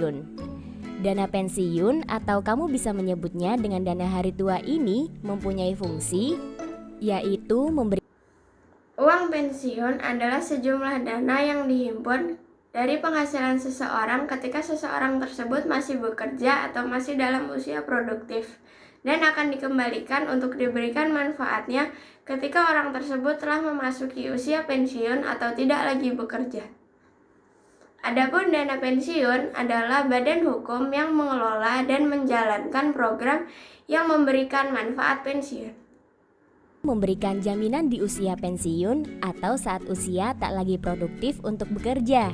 pensiun. Dana pensiun atau kamu bisa menyebutnya dengan dana hari tua ini mempunyai fungsi yaitu memberi Uang pensiun adalah sejumlah dana yang dihimpun dari penghasilan seseorang ketika seseorang tersebut masih bekerja atau masih dalam usia produktif dan akan dikembalikan untuk diberikan manfaatnya ketika orang tersebut telah memasuki usia pensiun atau tidak lagi bekerja. Adapun dana pensiun adalah badan hukum yang mengelola dan menjalankan program yang memberikan manfaat pensiun. memberikan jaminan di usia pensiun atau saat usia tak lagi produktif untuk bekerja.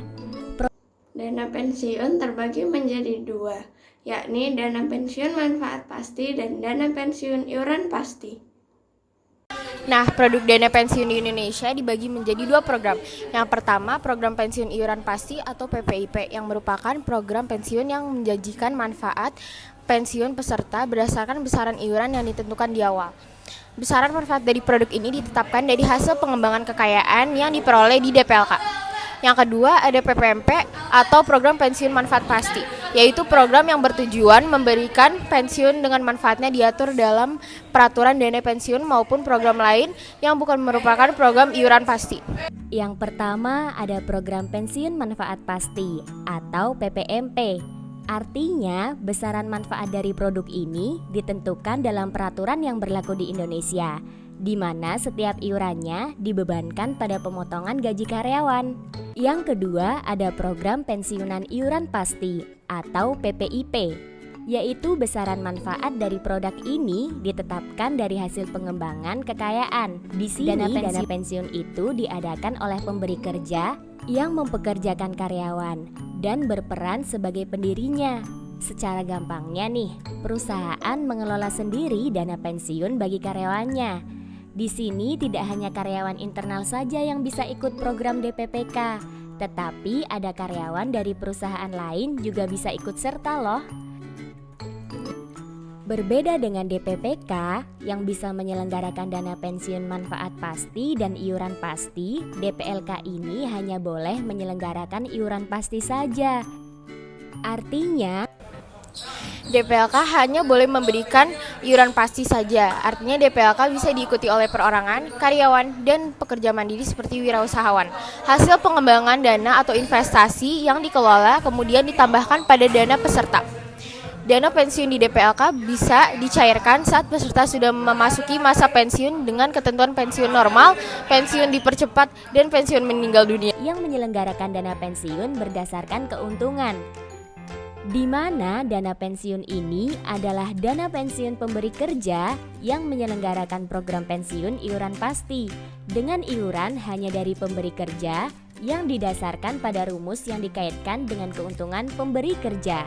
Dana pensiun terbagi menjadi dua, yakni dana pensiun manfaat pasti dan dana pensiun iuran pasti. Nah, produk dana pensiun di Indonesia dibagi menjadi dua program. Yang pertama, program pensiun iuran pasti atau PPIP yang merupakan program pensiun yang menjanjikan manfaat pensiun peserta berdasarkan besaran iuran yang ditentukan di awal. Besaran manfaat dari produk ini ditetapkan dari hasil pengembangan kekayaan yang diperoleh di DPLK. Yang kedua, ada PPMP atau program pensiun manfaat pasti, yaitu program yang bertujuan memberikan pensiun dengan manfaatnya diatur dalam peraturan dana pensiun maupun program lain yang bukan merupakan program iuran pasti. Yang pertama ada program pensiun manfaat pasti atau PPMP. Artinya, besaran manfaat dari produk ini ditentukan dalam peraturan yang berlaku di Indonesia, di mana setiap iurannya dibebankan pada pemotongan gaji karyawan. Yang kedua, ada program pensiunan iuran pasti atau PPIP, yaitu besaran manfaat dari produk ini ditetapkan dari hasil pengembangan kekayaan. Di sini, dana pensiun itu diadakan oleh pemberi kerja yang mempekerjakan karyawan dan berperan sebagai pendirinya. Secara gampangnya nih, perusahaan mengelola sendiri dana pensiun bagi karyawannya. Di sini tidak hanya karyawan internal saja yang bisa ikut program DPPK, tetapi ada karyawan dari perusahaan lain juga bisa ikut serta loh. Berbeda dengan DPPK yang bisa menyelenggarakan dana pensiun manfaat pasti dan iuran pasti, DPLK ini hanya boleh menyelenggarakan iuran pasti saja. Artinya, DPLK hanya boleh memberikan iuran pasti saja. Artinya DPLK bisa diikuti oleh perorangan, karyawan, dan pekerja mandiri seperti wirausahawan. Hasil pengembangan dana atau investasi yang dikelola kemudian ditambahkan pada dana peserta. Dana pensiun di DPLK bisa dicairkan saat peserta sudah memasuki masa pensiun dengan ketentuan pensiun normal, pensiun dipercepat, dan pensiun meninggal dunia. Yang menyelenggarakan dana pensiun berdasarkan keuntungan, di mana dana pensiun ini adalah dana pensiun pemberi kerja yang menyelenggarakan program pensiun iuran pasti dengan iuran hanya dari pemberi kerja yang didasarkan pada rumus yang dikaitkan dengan keuntungan pemberi kerja.